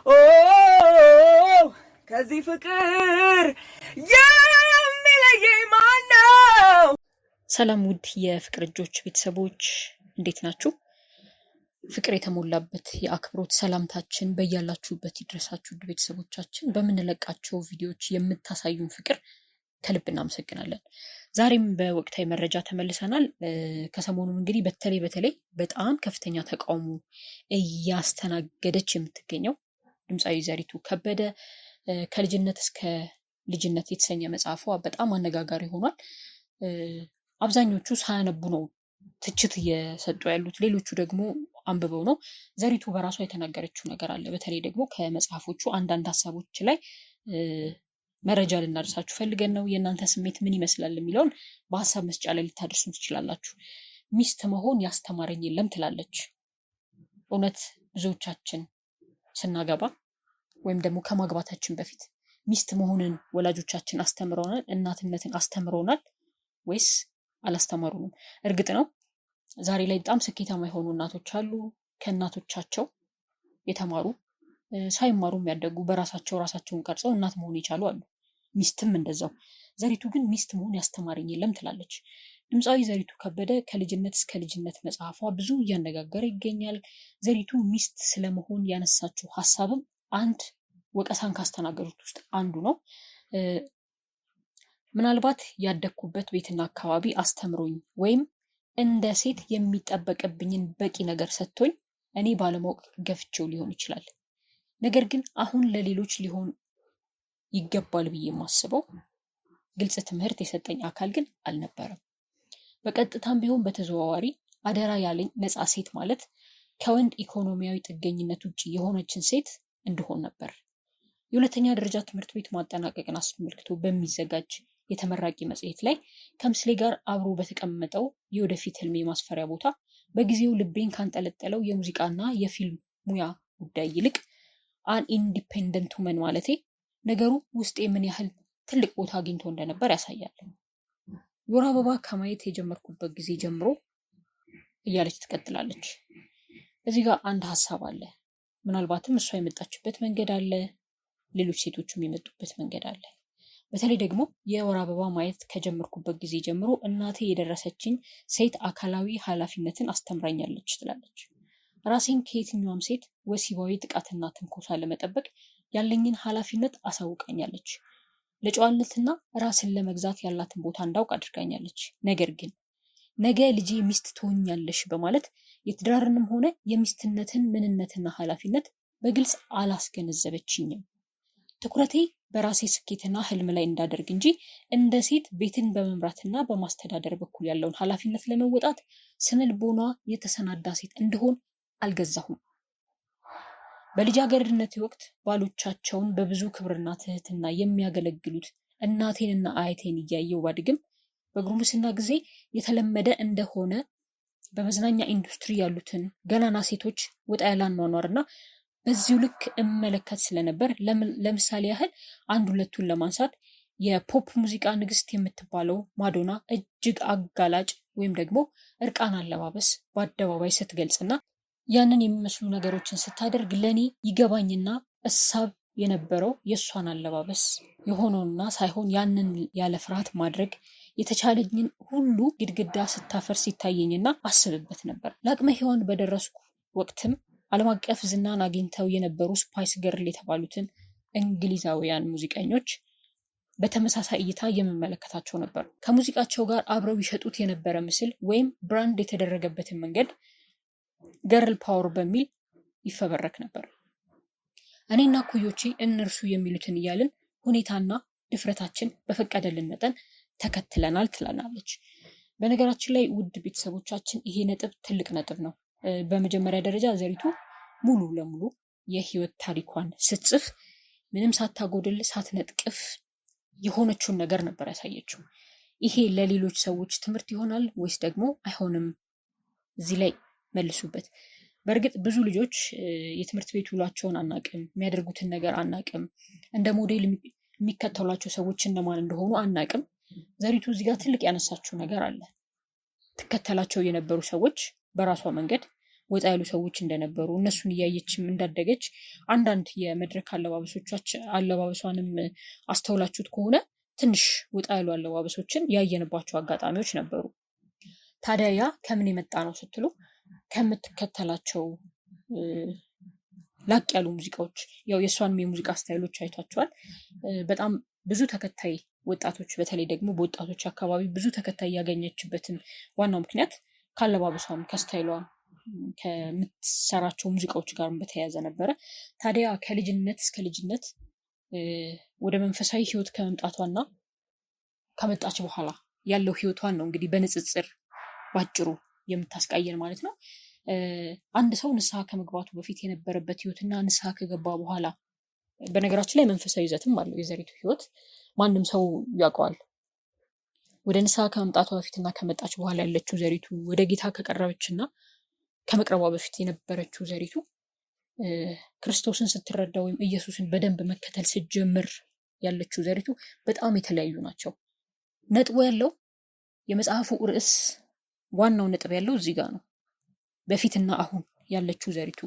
ኦ ከዚህ ፍቅር የሚለየኝ ማነው? ሰላም ውድ የፍቅር እጆች ቤተሰቦች እንዴት ናችሁ? ፍቅር የተሞላበት የአክብሮት ሰላምታችን በያላችሁበት ይድረሳችሁ። ውድ ቤተሰቦቻችን በምንለቃቸው ቪዲዮዎች የምታሳዩን ፍቅር ከልብ እናመሰግናለን። ዛሬም በወቅታዊ መረጃ ተመልሰናል። ከሰሞኑም እንግዲህ በተለይ በጣም ከፍተኛ ተቃውሞ እያስተናገደች የምትገኘው ድምፃዊ ዘሪቱ ከበደ ከልጅነት እስከ ልጅነት የተሰኘ መጽሐፏ በጣም አነጋጋሪ ሆኗል። አብዛኞቹ ሳያነቡ ነው ትችት እየሰጡ ያሉት፣ ሌሎቹ ደግሞ አንብበው ነው። ዘሪቱ በራሷ የተናገረችው ነገር አለ። በተለይ ደግሞ ከመጽሐፎቹ አንዳንድ ሀሳቦች ላይ መረጃ ልናደርሳችሁ ፈልገን ነው። የእናንተ ስሜት ምን ይመስላል የሚለውን በሀሳብ መስጫ ላይ ልታደርሱን ትችላላችሁ። ሚስት መሆን ያስተማረኝ የለም ትላለች። እውነት ብዙዎቻችን ስናገባ ወይም ደግሞ ከማግባታችን በፊት ሚስት መሆንን ወላጆቻችን አስተምረውናል? እናትነትን አስተምረውናል ወይስ አላስተማሩንም? እርግጥ ነው ዛሬ ላይ በጣም ስኬታማ የሆኑ እናቶች አሉ። ከእናቶቻቸው የተማሩ ሳይማሩም ያደጉ በራሳቸው ራሳቸውን ቀርጸው እናት መሆን የቻሉ አሉ። ሚስትም እንደዛው። ዘሪቱ ግን ሚስት መሆን ያስተማረኝ የለም ትላለች። ድምፃዊ ዘሪቱ ከበደ ከልጅነት እስከ ልጅነት መጽሐፏ ብዙ እያነጋገረ ይገኛል። ዘሪቱ ሚስት ስለመሆን ያነሳችው ሀሳብም አንድ ወቀሳን ካስተናገዱት ውስጥ አንዱ ነው። ምናልባት ያደግኩበት ቤትና አካባቢ አስተምሮኝ ወይም እንደ ሴት የሚጠበቅብኝን በቂ ነገር ሰጥቶኝ እኔ ባለማወቅ ገፍቼው ሊሆን ይችላል። ነገር ግን አሁን ለሌሎች ሊሆን ይገባል ብዬ የማስበው ግልጽ ትምህርት የሰጠኝ አካል ግን አልነበረም። በቀጥታም ቢሆን በተዘዋዋሪ አደራ ያለኝ ነፃ ሴት ማለት ከወንድ ኢኮኖሚያዊ ጥገኝነት ውጭ የሆነችን ሴት እንደሆን ነበር። የሁለተኛ ደረጃ ትምህርት ቤት ማጠናቀቅን አስመልክቶ በሚዘጋጅ የተመራቂ መጽሔት ላይ ከምስሌ ጋር አብሮ በተቀመጠው የወደፊት ህልሜ ማስፈሪያ ቦታ በጊዜው ልቤን ካንጠለጠለው የሙዚቃና የፊልም ሙያ ጉዳይ ይልቅ አን ኢንዲፔንደንት ውመን ማለቴ ነገሩ ውስጤ ምን ያህል ትልቅ ቦታ አግኝቶ እንደነበር ያሳያል። የወር አበባ ከማየት የጀመርኩበት ጊዜ ጀምሮ እያለች ትቀጥላለች። እዚህ ጋር አንድ ሀሳብ አለ። ምናልባትም እሷ የመጣችበት መንገድ አለ፣ ሌሎች ሴቶችም የመጡበት መንገድ አለ። በተለይ ደግሞ የወር አበባ ማየት ከጀመርኩበት ጊዜ ጀምሮ እናቴ የደረሰችኝ ሴት አካላዊ ኃላፊነትን አስተምራኛለች ትላለች። ራሴን ከየትኛውም ሴት ወሲባዊ ጥቃትና ትንኮሳ ለመጠበቅ ያለኝን ኃላፊነት አሳውቃኛለች። ለጨዋነትና ራስን ለመግዛት ያላትን ቦታ እንዳውቅ አድርጋኛለች። ነገር ግን ነገ ልጄ ሚስት ትሆኛለሽ በማለት የትዳርንም ሆነ የሚስትነትን ምንነትና ኃላፊነት በግልጽ አላስገነዘበችኝም። ትኩረቴ በራሴ ስኬትና ህልም ላይ እንዳደርግ እንጂ እንደ ሴት ቤትን በመምራትና በማስተዳደር በኩል ያለውን ኃላፊነት ለመወጣት ስነልቦና የተሰናዳ ሴት እንደሆን አልገዛሁም። በልጃገረድነቴ ወቅት ባሎቻቸውን በብዙ ክብርና ትህትና የሚያገለግሉት እናቴንና አያቴን እያየው ባድግም በጉርምስና ጊዜ የተለመደ እንደሆነ በመዝናኛ ኢንዱስትሪ ያሉትን ገናና ሴቶች ወጣ ያለ አኗኗርና በዚሁ ልክ እመለከት ስለነበር ለምሳሌ ያህል አንድ ሁለቱን ለማንሳት የፖፕ ሙዚቃ ንግስት የምትባለው ማዶና እጅግ አጋላጭ ወይም ደግሞ እርቃን አለባበስ በአደባባይ ስትገልጽና ያንን የሚመስሉ ነገሮችን ስታደርግ ለኔ ይገባኝና እሳብ የነበረው የእሷን አለባበስ የሆነውና ሳይሆን ያንን ያለ ፍርሃት ማድረግ የተቻለኝን ሁሉ ግድግዳ ስታፈርስ ሲታየኝና አስብበት ነበር። ለአቅመ ሔዋን በደረስኩ ወቅትም ዓለም አቀፍ ዝናን አግኝተው የነበሩ ስፓይስ ገርል የተባሉትን እንግሊዛውያን ሙዚቀኞች በተመሳሳይ እይታ የምመለከታቸው ነበር። ከሙዚቃቸው ጋር አብረው ይሸጡት የነበረ ምስል ወይም ብራንድ የተደረገበትን መንገድ ገርል ፓወር በሚል ይፈበረክ ነበር። እኔና ኩዮቼ እነርሱ የሚሉትን እያልን ሁኔታና ድፍረታችን በፈቀደልን መጠን ተከትለናል ትላናለች። በነገራችን ላይ ውድ ቤተሰቦቻችን ይሄ ነጥብ ትልቅ ነጥብ ነው። በመጀመሪያ ደረጃ ዘሪቱ ሙሉ ለሙሉ የህይወት ታሪኳን ስትጽፍ ምንም ሳታጎድል ሳትነጥቅፍ የሆነችውን ነገር ነበር ያሳየችው። ይሄ ለሌሎች ሰዎች ትምህርት ይሆናል ወይስ ደግሞ አይሆንም? እዚህ ላይ መልሱበት። በእርግጥ ብዙ ልጆች የትምህርት ቤት ውሏቸውን አናቅም፣ የሚያደርጉትን ነገር አናቅም፣ እንደ ሞዴል የሚከተሏቸው ሰዎች እነማን እንደሆኑ አናቅም። ዘሪቱ እዚህ ጋር ትልቅ ያነሳችው ነገር አለ። ትከተላቸው የነበሩ ሰዎች በራሷ መንገድ ወጣ ያሉ ሰዎች እንደነበሩ እነሱን እያየችም እንዳደገች አንዳንድ የመድረክ አለባበሷንም አስተውላችሁት ከሆነ ትንሽ ወጣ ያሉ አለባበሶችን ያየንባቸው አጋጣሚዎች ነበሩ። ታዲያ ያ ከምን የመጣ ነው ስትሉ ከምትከተላቸው ላቅ ያሉ ሙዚቃዎች፣ ያው የእሷንም የሙዚቃ ስታይሎች አይቷቸዋል። በጣም ብዙ ተከታይ ወጣቶች፣ በተለይ ደግሞ በወጣቶች አካባቢ ብዙ ተከታይ ያገኘችበትን ዋናው ምክንያት ካለባበሷም ከስታይሏ ከምትሰራቸው ሙዚቃዎች ጋር በተያያዘ ነበረ። ታዲያ ከልጅነት እስከ ልጅነት ወደ መንፈሳዊ ህይወት ከመምጣቷና ከመጣች በኋላ ያለው ህይወቷን ነው እንግዲህ በንጽጽር ባጭሩ የምታስቃየን ማለት ነው። አንድ ሰው ንስሐ ከመግባቱ በፊት የነበረበት ህይወትና ንስሐ ከገባ በኋላ፣ በነገራችን ላይ መንፈሳዊ ይዘትም አለው የዘሪቱ ህይወት፣ ማንም ሰው ያውቀዋል። ወደ ንስሐ ከመምጣቷ በፊትና ከመጣች በኋላ ያለችው ዘሪቱ፣ ወደ ጌታ ከቀረበችና ከመቅረቧ በፊት የነበረችው ዘሪቱ ክርስቶስን ስትረዳ ወይም ኢየሱስን በደንብ መከተል ስትጀምር ያለችው ዘሪቱ በጣም የተለያዩ ናቸው። ነጥቡ ያለው የመጽሐፉ ርዕስ ዋናው ነጥብ ያለው እዚህ ጋር ነው፣ በፊትና አሁን ያለችው ዘሪቱ።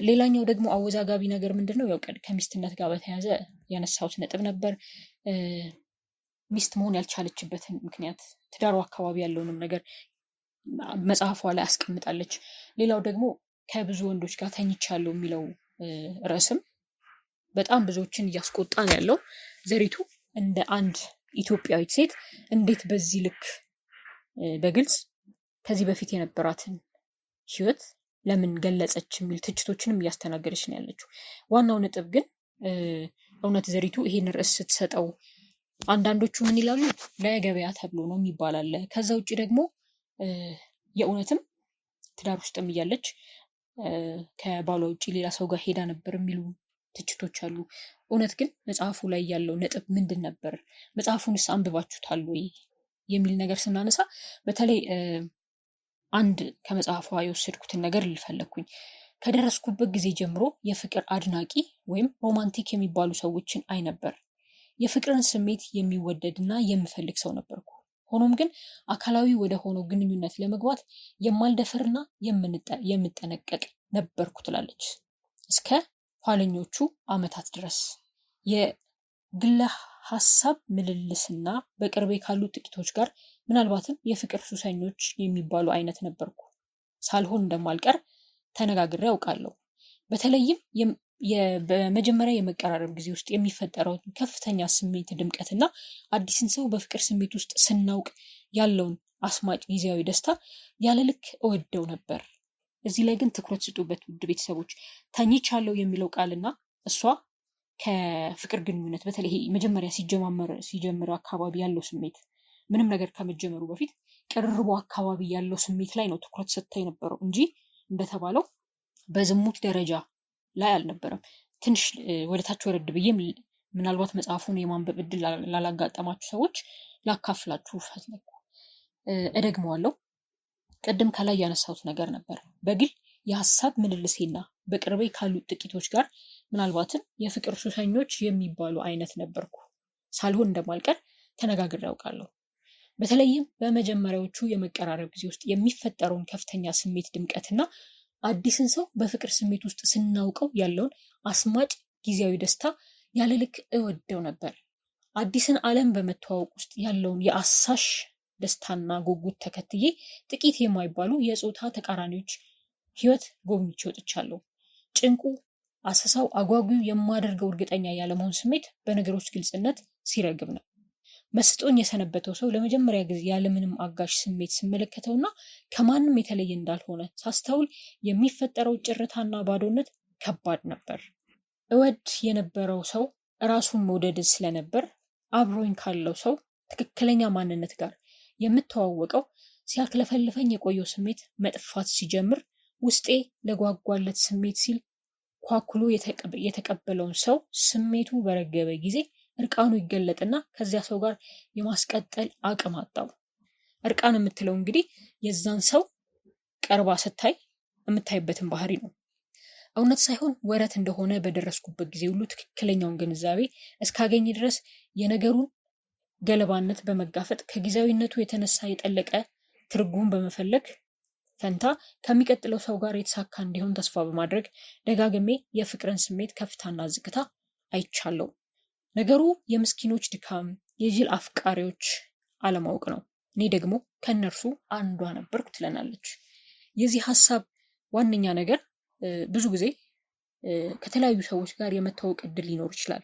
ሌላኛው ደግሞ አወዛጋቢ ነገር ምንድን ነው? ያው ከሚስትነት ጋር በተያያዘ ያነሳሁት ነጥብ ነበር። ሚስት መሆን ያልቻለችበትን ምክንያት፣ ትዳሩ አካባቢ ያለውንም ነገር መጽሐፏ ላይ አስቀምጣለች። ሌላው ደግሞ ከብዙ ወንዶች ጋር ተኝቻለሁ የሚለው ርዕስም በጣም ብዙዎችን እያስቆጣ ነው ያለው። ዘሪቱ እንደ አንድ ኢትዮጵያዊት ሴት እንዴት በዚህ ልክ በግልጽ ከዚህ በፊት የነበራትን ህይወት ለምን ገለጸች የሚል ትችቶችንም እያስተናገደች ነው ያለችው። ዋናው ነጥብ ግን እውነት ዘሪቱ ይሄን ርዕስ ስትሰጠው አንዳንዶቹ ምን ይላሉ? ለገበያ ተብሎ ነው የሚባል አለ። ከዛ ውጭ ደግሞ የእውነትም ትዳር ውስጥም እያለች ከባሏ ውጭ ሌላ ሰው ጋር ሄዳ ነበር የሚሉ ትችቶች አሉ። እውነት ግን መጽሐፉ ላይ ያለው ነጥብ ምንድን ነበር? መጽሐፉንስ አንብባችሁታል ወይ የሚል ነገር ስናነሳ በተለይ አንድ ከመጽሐፏ የወሰድኩትን ነገር ልፈለግኩኝ። ከደረስኩበት ጊዜ ጀምሮ የፍቅር አድናቂ ወይም ሮማንቲክ የሚባሉ ሰዎችን አይ ነበር። የፍቅርን ስሜት የሚወደድና የምፈልግ ሰው ነበርኩ። ሆኖም ግን አካላዊ ወደ ሆነው ግንኙነት ለመግባት የማልደፍርና የምጠነቀቅ ነበርኩ ትላለች። እስከ ኋለኞቹ ዓመታት ድረስ የግለ ሀሳብ ምልልስና በቅርቤ ካሉ ጥቂቶች ጋር ምናልባትም የፍቅር ሱሰኞች የሚባሉ አይነት ነበርኩ። ሳልሆን እንደማልቀር ተነጋግሬ ያውቃለሁ። በተለይም በመጀመሪያ የመቀራረብ ጊዜ ውስጥ የሚፈጠረውን ከፍተኛ ስሜት ድምቀትና አዲስን ሰው በፍቅር ስሜት ውስጥ ስናውቅ ያለውን አስማጭ ጊዜያዊ ደስታ ያለ ልክ እወደው ነበር። እዚህ ላይ ግን ትኩረት ስጡበት ውድ ቤተሰቦች። ተኝቻለሁ የሚለው ቃልና እሷ ከፍቅር ግንኙነት በተለይ መጀመሪያ ሲጀምር አካባቢ ያለው ስሜት፣ ምንም ነገር ከመጀመሩ በፊት ቅርርቡ አካባቢ ያለው ስሜት ላይ ነው ትኩረት ሰጥታ የነበረው እንጂ እንደተባለው በዝሙት ደረጃ ላይ አልነበረም። ትንሽ ወደታች ወረድ ብዬም ምናልባት መጽሐፉን የማንበብ እድል ላላጋጠማችሁ ሰዎች ላካፍላችሁ ፈለግኩ። እደግመዋለሁ። ቅድም ከላይ ያነሳሁት ነገር ነበር። በግል የሀሳብ ምልልሴና በቅርቤ ካሉ ጥቂቶች ጋር ምናልባትም የፍቅር ሱሰኞች የሚባሉ አይነት ነበርኩ። ሳልሆን እንደማልቀር ተነጋግሬ ያውቃለሁ። በተለይም በመጀመሪያዎቹ የመቀራረብ ጊዜ ውስጥ የሚፈጠረውን ከፍተኛ ስሜት ድምቀትና አዲስን ሰው በፍቅር ስሜት ውስጥ ስናውቀው ያለውን አስማጭ ጊዜያዊ ደስታ ያለ ልክ እወደው ነበር። አዲስን ዓለም በመተዋወቅ ውስጥ ያለውን የአሳሽ ደስታና ጉጉት ተከትዬ ጥቂት የማይባሉ የጾታ ተቃራኒዎች ህይወት ጎብኝቼ ወጥቻለሁ። ጭንቁ፣ አሰሳው፣ አጓጊው፣ የማደርገው እርግጠኛ ያለመሆን ስሜት በነገሮች ግልጽነት ሲረግብ ነው። መስጦኝ የሰነበተው ሰው ለመጀመሪያ ጊዜ ያለምንም አጋዥ ስሜት ስመለከተውና ከማንም የተለየ እንዳልሆነ ሳስተውል የሚፈጠረው ጭርታና ባዶነት ከባድ ነበር። እወድ የነበረው ሰው ራሱን መውደድ ስለነበር አብሮኝ ካለው ሰው ትክክለኛ ማንነት ጋር የምተዋወቀው ሲያክለፈልፈኝ የቆየው ስሜት መጥፋት ሲጀምር ውስጤ ለጓጓለት ስሜት ሲል ኳኩሎ የተቀበለውን ሰው ስሜቱ በረገበ ጊዜ እርቃኑ ይገለጥና ከዚያ ሰው ጋር የማስቀጠል አቅም አጣው። እርቃን የምትለው እንግዲህ የዛን ሰው ቀርባ ስታይ የምታይበትን ባህሪ ነው። እውነት ሳይሆን ወረት እንደሆነ በደረስኩበት ጊዜ ሁሉ ትክክለኛውን ግንዛቤ እስካገኝ ድረስ የነገሩን ገለባነት በመጋፈጥ ከጊዜያዊነቱ የተነሳ የጠለቀ ትርጉም በመፈለግ ፈንታ ከሚቀጥለው ሰው ጋር የተሳካ እንዲሆን ተስፋ በማድረግ ደጋግሜ የፍቅርን ስሜት ከፍታና ዝቅታ አይቻለሁ። ነገሩ የምስኪኖች ድካም፣ የጅል አፍቃሪዎች አለማወቅ ነው። እኔ ደግሞ ከእነርሱ አንዷ ነበርኩ ትለናለች። የዚህ ሀሳብ ዋነኛ ነገር ብዙ ጊዜ ከተለያዩ ሰዎች ጋር የመተዋወቅ እድል ሊኖር ይችላል።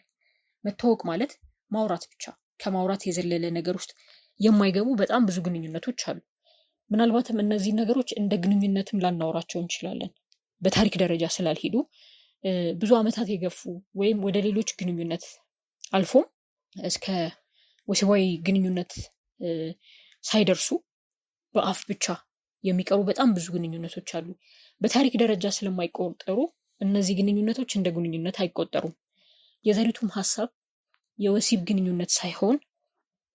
መተዋወቅ ማለት ማውራት ብቻ፣ ከማውራት የዘለለ ነገር ውስጥ የማይገቡ በጣም ብዙ ግንኙነቶች አሉ። ምናልባትም እነዚህ ነገሮች እንደ ግንኙነትም ላናወራቸው እንችላለን። በታሪክ ደረጃ ስላልሄዱ ብዙ ዓመታት የገፉ ወይም ወደ ሌሎች ግንኙነት አልፎም እስከ ወሲባዊ ግንኙነት ሳይደርሱ በአፍ ብቻ የሚቀሩ በጣም ብዙ ግንኙነቶች አሉ። በታሪክ ደረጃ ስለማይቆጠሩ እነዚህ ግንኙነቶች እንደ ግንኙነት አይቆጠሩም። የዘሪቱም ሀሳብ የወሲብ ግንኙነት ሳይሆን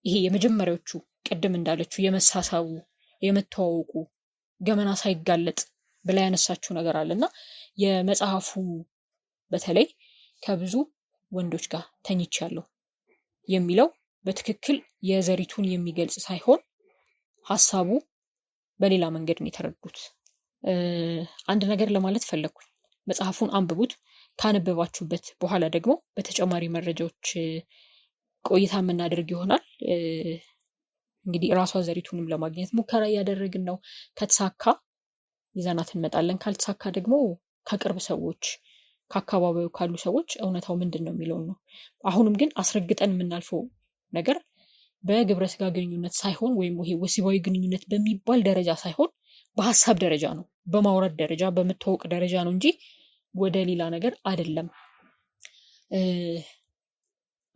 ይሄ የመጀመሪያዎቹ ቅድም እንዳለችው የመሳሳቡ፣ የመተዋወቁ ገመና ሳይጋለጥ ብላ ያነሳችው ነገር አለና የመጽሐፉ በተለይ ከብዙ ወንዶች ጋር ተኝቻለሁ የሚለው በትክክል የዘሪቱን የሚገልጽ ሳይሆን ሀሳቡ በሌላ መንገድ ነው የተረዱት። አንድ ነገር ለማለት ፈለግኩኝ። መጽሐፉን አንብቡት። ካነበባችሁበት በኋላ ደግሞ በተጨማሪ መረጃዎች ቆይታ የምናደርግ ይሆናል። እንግዲህ ራሷ ዘሪቱንም ለማግኘት ሙከራ እያደረግን ነው። ከተሳካ ይዘናት እንመጣለን። ካልተሳካ ደግሞ ከቅርብ ሰዎች፣ ከአካባቢው ካሉ ሰዎች እውነታው ምንድን ነው የሚለውን ነው። አሁንም ግን አስረግጠን የምናልፈው ነገር በግብረ ስጋ ግንኙነት ሳይሆን ወይም ይሄ ወሲባዊ ግንኙነት በሚባል ደረጃ ሳይሆን በሀሳብ ደረጃ ነው፣ በማውረድ ደረጃ፣ በመተዋወቅ ደረጃ ነው እንጂ ወደ ሌላ ነገር አይደለም።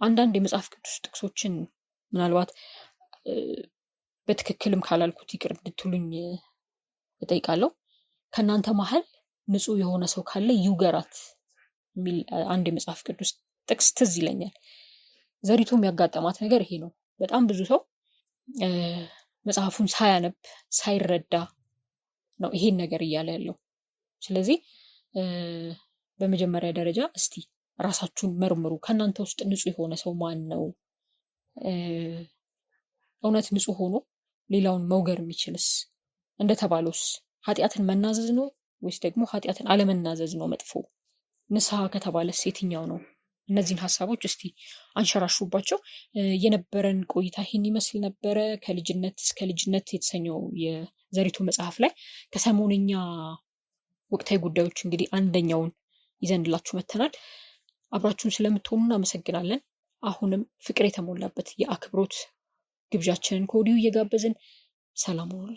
አንዳንድ የመጽሐፍ ቅዱስ ጥቅሶችን ምናልባት በትክክልም ካላልኩት ይቅር እንድትሉኝ እጠይቃለሁ። ከእናንተ መሀል ንጹሕ የሆነ ሰው ካለ ይውገራት የሚል አንድ የመጽሐፍ ቅዱስ ጥቅስ ትዝ ይለኛል። ዘሪቱም ያጋጠማት ነገር ይሄ ነው። በጣም ብዙ ሰው መጽሐፉን ሳያነብ ሳይረዳ ነው ይሄን ነገር እያለ ያለው። ስለዚህ በመጀመሪያ ደረጃ እስቲ ራሳችሁን መርምሩ። ከእናንተ ውስጥ ንጹሕ የሆነ ሰው ማን ነው? እውነት ንጹሕ ሆኖ ሌላውን መውገር የሚችልስ? እንደተባለውስ ኃጢአትን መናዘዝ ነው ወይስ ደግሞ ኃጢአትን አለመናዘዝ ነው መጥፎ? ንስሐ ከተባለስ የትኛው ነው? እነዚህን ሀሳቦች እስቲ አንሸራሹባቸው። የነበረን ቆይታ ይህን ይመስል ነበረ። ከልጅነት እስከ ልጅነት የተሰኘው የዘሪቱ መጽሐፍ ላይ ከሰሞነኛ ወቅታዊ ጉዳዮች እንግዲህ አንደኛውን ይዘንላችሁ መተናል። አብራችሁን ስለምትሆኑ እናመሰግናለን። አሁንም ፍቅር የተሞላበት የአክብሮት ግብዣችንን ከወዲሁ እየጋበዝን ሰላም ሁኑልን።